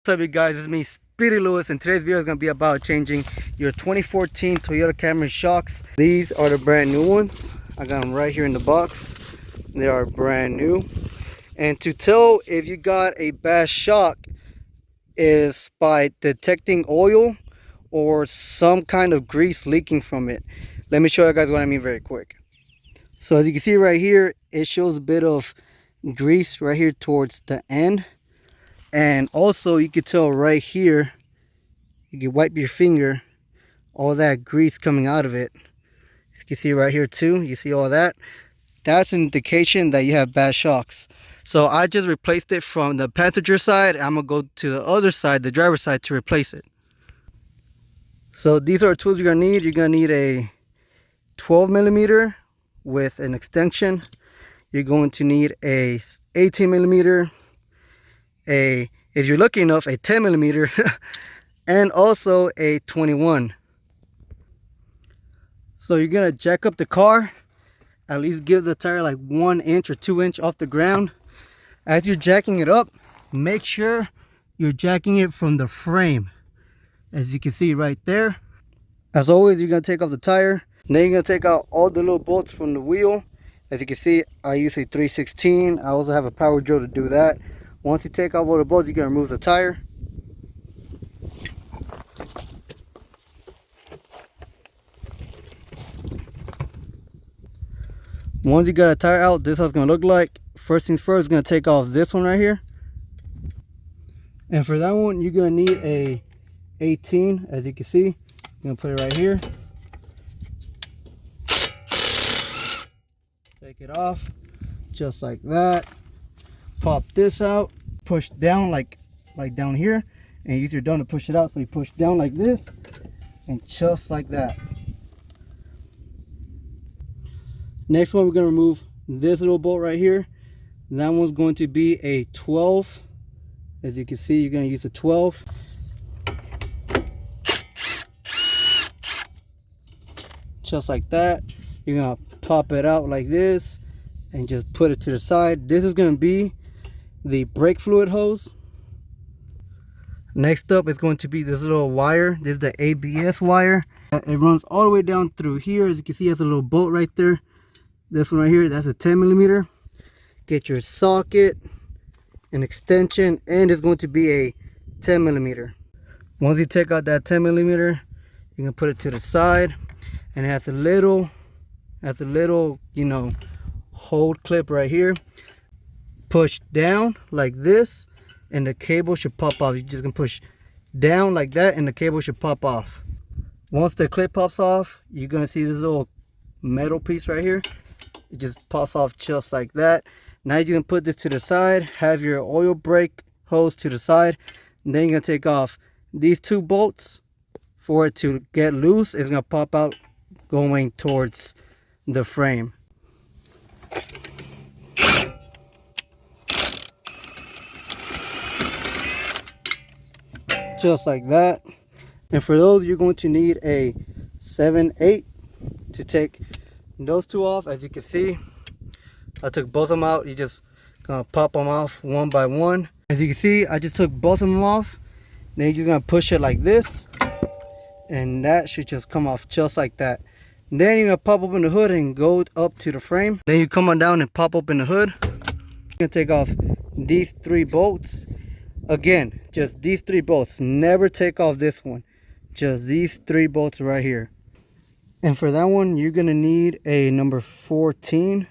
What's up, you guys? It's me, Speedy Lewis, and today's video is going to be about changing your 2014 Toyota Camry shocks. These are the brand new ones. I got them right here in the box. They are brand new. And to tell if you got a bad shock is by detecting oil or some kind of grease leaking from it. Let me show you guys what I mean very quick. So as you can see right here, it shows a bit of grease right here towards the end. And also you can tell right here, you can wipe your finger, all that grease coming out of it. You can see right here too, you see all that. That's an indication that you have bad shocks. So I just replaced it from the passenger side. I'm gonna go to the other side, the driver's side, to replace it. So these are tools you're gonna need. You're gonna need a 12mm with an extension. You're going to need a 18mm, if you're lucky enough, a 10mm, and also a 21. So you're gonna jack up the car, at least give the tire like 1 inch or 2 inch off the ground. As you're jacking it up, make sure you're jacking it from the frame, as you can see right there. As always, you're gonna take off the tire, then you're gonna take out all the little bolts from the wheel. As you can see, I use a 316. I also have a power drill to do that. Once you take out all the bolts, you're gonna remove the tire. Once you got a tire out, this is how it's gonna look like. First things first, we're gonna take off this one right here. And for that one, you're gonna need a 18, as you can see. You're gonna put it right here. Take it off, just like that. Pop this out, push down like down here, and use your thumb to push it out. So you push down like this, and just like that. Next one, we're gonna remove this little bolt right here. That one's going to be a 12. As you can see, you're gonna use a 12. Just like that. You're gonna pop it out like this and just put it to the side. This is gonna be the brake fluid hose. Next up is going to be this little wire. This is the ABS wire. It runs all the way down through here. As you can see, it has a little bolt right there. This one right here, that's a 10mm. Get your socket, an extension, and it's going to be a 10mm. Once you take out that 10mm, you can put it to the side, and it has a little, you know, hold clip right here. Push down like this, and the cable should pop off. You're just gonna push down like that, and the cable should pop off. Once the clip pops off, you're gonna see this little metal piece right here. It just pops off just like that. Now you can put this to the side, have your oil brake hose to the side, and then you're gonna take off these 2 bolts. For it to get loose, it's gonna pop out going towards the frame. Just like that. And for those, you're going to need a 7/8 to take those 2 off. As you can see, I took both of them out. You just gonna pop them off one by one. As you can see, I just took both of them off. Then you're just gonna push it like this, and that should just come off just like that. Then you're gonna pop open the hood and go up to the frame. Then you come on down and pop open the hood. You're gonna take off these 3 bolts. Again, just these 3 bolts. Never take off this one. Just these 3 bolts right here. And for that one, you're gonna need a number 14.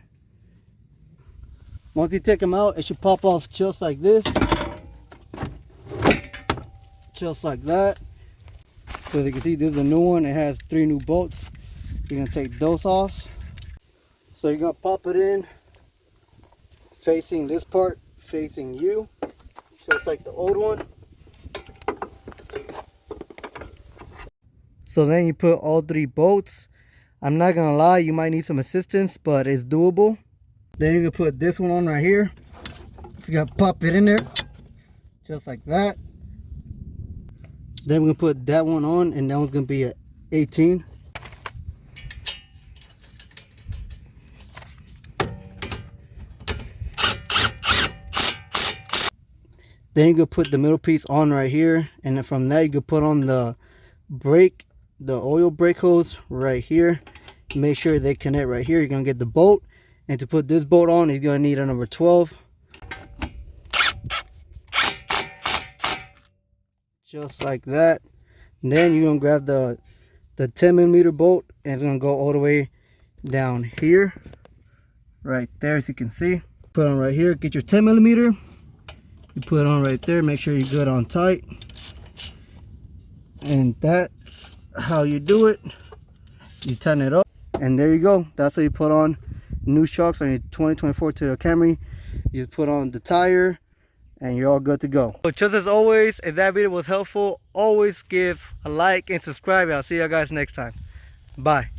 Once you take them out, it should pop off just like this. Just like that. So as you can see, this is a new one. It has 3 new bolts. You're gonna take those off. So you're gonna pop it in, facing this part, facing you. Just like the old one. So then you put all 3 bolts. I'm not gonna lie, you might need some assistance, but it's doable. Then you're gonna put this one on right here. Just gonna pop it in there, just like that. Then we're gonna put that one on, and that one's gonna be a 18. Then you could put the middle piece on right here, and then from that you could put on the brake, the oil brake hose right here. Make sure they connect right here. You're gonna get the bolt, and to put this bolt on, you're gonna need a number 12. Just like that. And then you're gonna grab the 10mm bolt, and it's gonna go all the way down here, right there, as you can see. Put on right here. Get your 10mm. You put it on right there. Make sure you're good on tight. And that's how you do it. You tighten it up, and there you go. That's how you put on new shocks on your 2024 Toyota Camry. You just put on the tire, and you're all good to go. So just as always, if that video was helpful, always give a like and subscribe. I'll see you guys next time. Bye.